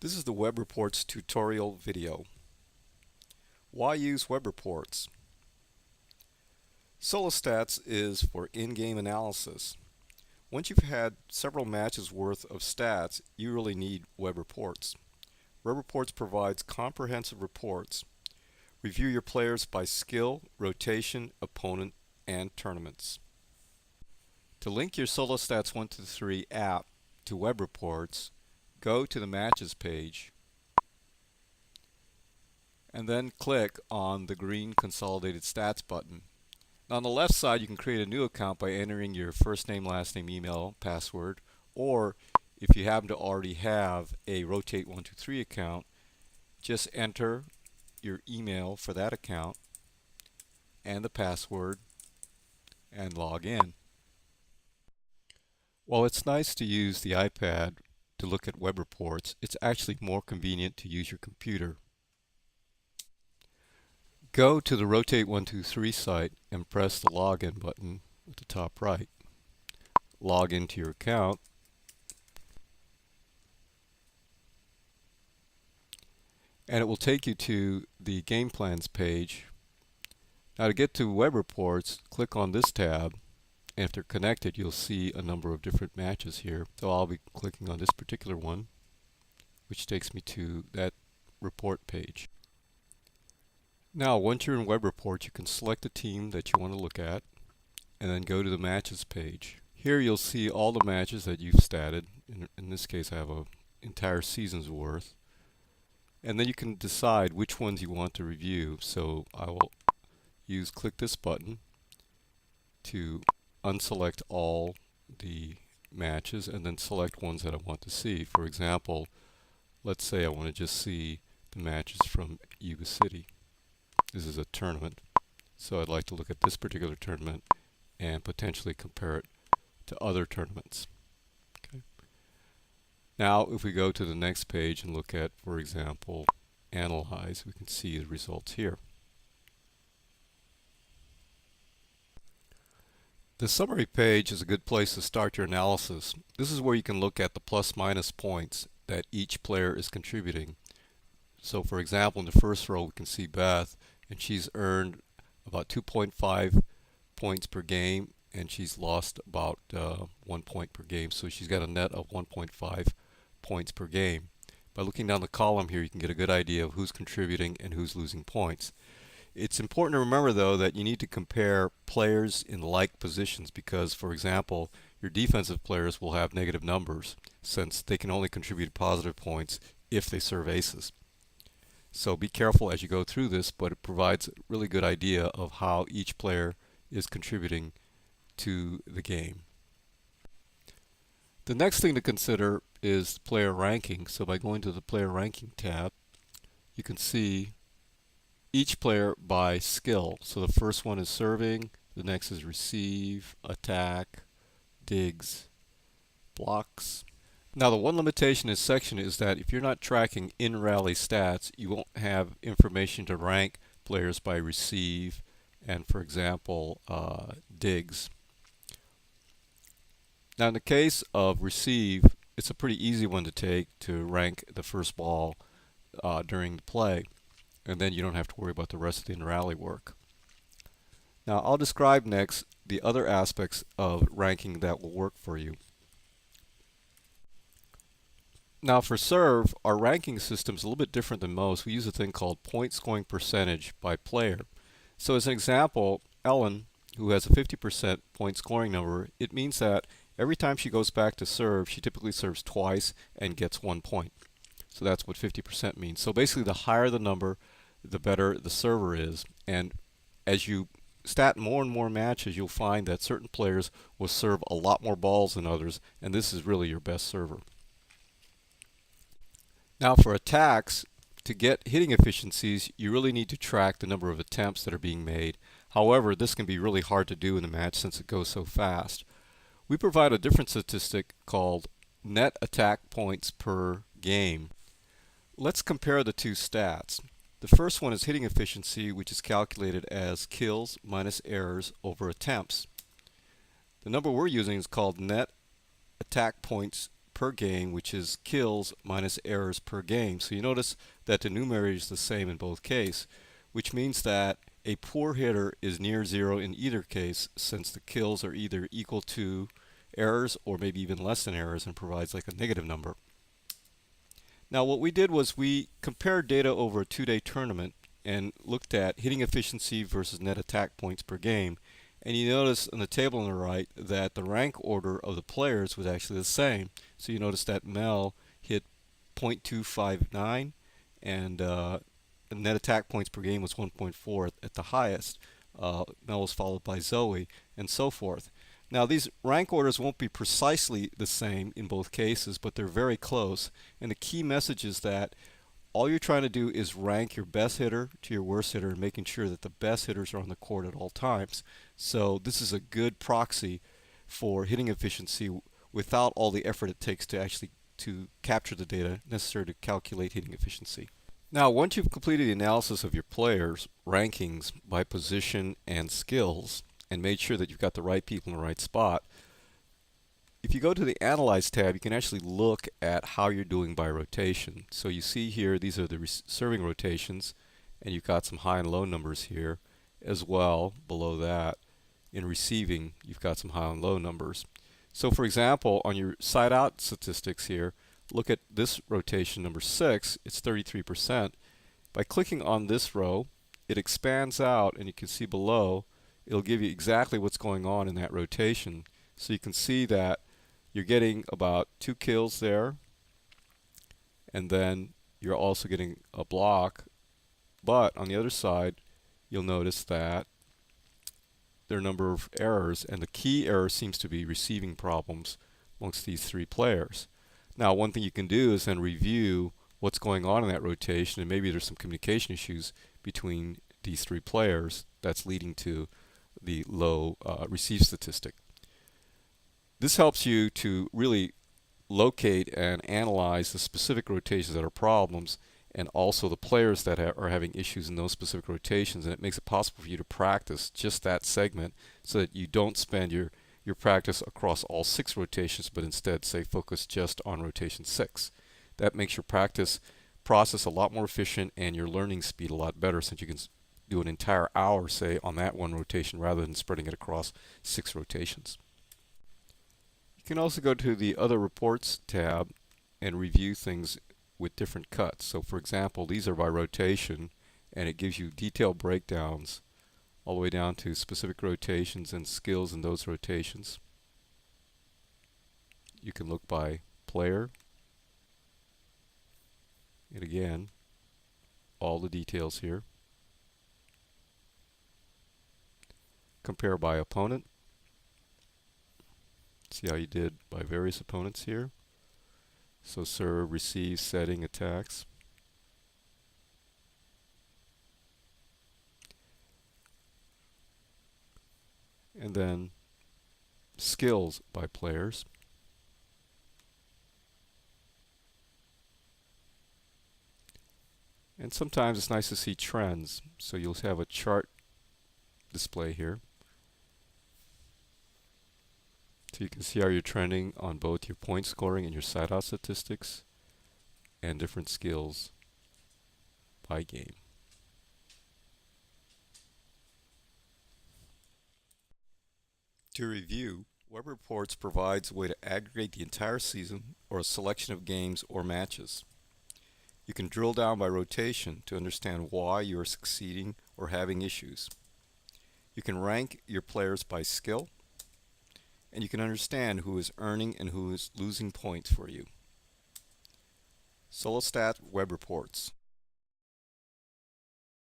This is the WebReports tutorial video. Why use WebReports? SoloStats is for in-game analysis. Once you've had several matches worth of stats, you really need WebReports. WebReports provides comprehensive reports. Review your players by skill, rotation, opponent, and tournaments. To link your SoloStats 1-3 app to WebReports, go to the Matches page and then click on the green Consolidated Stats button. Now on the left side, you can create a new account by entering your first name, last name, email, password, or if you happen to already have a Rotate 123 account, just enter your email for that account and the password and log in. While it's nice to use the iPad to look at web reports, it's actually more convenient to use your computer. Go to the Rotate 123 site and press the login button at the top right. Log into your account. And it will take you to the Game Plans page. Now to get to Web Reports, click on this tab, and if they're connected, you'll see a number of different matches here. So I'll be clicking on this particular one, which takes me to that report page. Now, once you're in Web Reports, you can select the team that you want to look at, and then go to the Matches page. Here you'll see all the matches that you've statted. In this case, I have an entire season's worth. And then you can decide which ones you want to review. So I will click this button to unselect all the matches and then select ones that I want to see. For example, let's say I want to just see the matches from Yuba City. This is a tournament, so I'd like to look at this particular tournament and potentially compare it to other tournaments. Okay. Now if we go to the next page and look at, for example, Analyze, we can see the results here. The summary page is a good place to start your analysis. This is where you can look at the plus-minus points that each player is contributing. So for example, in the first row we can see Beth, and she's earned about 2.5 points per game, and she's lost about 1 point per game. So she's got a net of 1.5 points per game. By looking down the column here, you can get a good idea of who's contributing and who's losing points. It's important to remember, though, that you need to compare players in like positions because, for example, your defensive players will have negative numbers since they can only contribute positive points if they serve aces. So be careful as you go through this, but it provides a really good idea of how each player is contributing to the game. The next thing to consider is player ranking. So by going to the player ranking tab, you can see each player by skill. So the first one is serving, the next is receive, attack, digs, blocks. Now the one limitation in this section is that if you're not tracking in-rally stats, you won't have information to rank players by receive and, for example, digs. Now in the case of receive, it's a pretty easy one to take to rank the first ball during the play, and then you don't have to worry about the rest of the in-rally work. Now I'll describe next the other aspects of ranking that will work for you. Now for serve, our ranking system is a little bit different than most. We use a thing called point scoring percentage by player. So as an example, Ellen, who has a 50% point scoring number, it means that every time she goes back to serve, she typically serves twice and gets 1 point. So that's what 50% means. So basically the higher the number, the better the server is. And as you stat more and more matches, you'll find that certain players will serve a lot more balls than others, and this is really your best server. Now for attacks, to get hitting efficiencies, you really need to track the number of attempts that are being made. However, this can be really hard to do in a match since it goes so fast. We provide a different statistic called net attack points per game. Let's compare the two stats. The first one is hitting efficiency, which is calculated as kills minus errors over attempts. The number we're using is called net attack points per game, which is kills minus errors per game. So you notice that the numerator is the same in both cases, which means that a poor hitter is near zero in either case, since the kills are either equal to errors or maybe even less than errors and provides like a negative number. Now what we did was we compared data over a 2-day tournament and looked at hitting efficiency versus net attack points per game. And you notice in the table on the right that the rank order of the players was actually the same. So you notice that Mel hit .259 and net attack points per game was 1.4 at the highest. Mel was followed by Zoe and so forth. Now these rank orders won't be precisely the same in both cases, but they're very close. And the key message is that all you're trying to do is rank your best hitter to your worst hitter and making sure that the best hitters are on the court at all times. So this is a good proxy for hitting efficiency without all the effort it takes to actually capture the data necessary to calculate hitting efficiency. Now once you've completed the analysis of your players' rankings by position and skills and made sure that you've got the right people in the right spot, if you go to the Analyze tab, you can actually look at how you're doing by rotation. So you see here, these are the serving rotations, and you've got some high and low numbers here as well. Below that, in receiving, you've got some high and low numbers. So for example, on your side out statistics here, look at this rotation number 6, it's 33%. By clicking on this row, it expands out, and you can see below, it'll give you exactly what's going on in that rotation. So you can see that you're getting about 2 kills there, and then you're also getting a block. But on the other side, you'll notice that there are a number of errors, and the key error seems to be receiving problems amongst these 3 players. Now one thing you can do is then review what's going on in that rotation, and maybe there's some communication issues between these 3 players that's leading to the low receive statistic. This helps you to really locate and analyze the specific rotations that are problems, and also the players that are having issues in those specific rotations, and it makes it possible for you to practice just that segment so that you don't spend your practice across all 6 rotations, but instead say focus just on rotation 6. That makes your practice process a lot more efficient and your learning speed a lot better, since you can do an entire hour, say, on that one rotation rather than spreading it across 6 rotations. You can also go to the Other Reports tab and review things with different cuts. So for example, these are by rotation, and it gives you detailed breakdowns all the way down to specific rotations and skills in those rotations. You can look by player, and again, all the details here. Compare by opponent. See how you did by various opponents here. So serve, receive, setting, attacks. And then skills by players. And sometimes it's nice to see trends. So you'll have a chart display here. So you can see how you're trending on both your point scoring and your side out statistics and different skills by game. To review, WebReports provides a way to aggregate the entire season or a selection of games or matches. You can drill down by rotation to understand why you are succeeding or having issues. You can rank your players by skill, and you can understand who is earning and who is losing points for you. SoloStat Web Reports.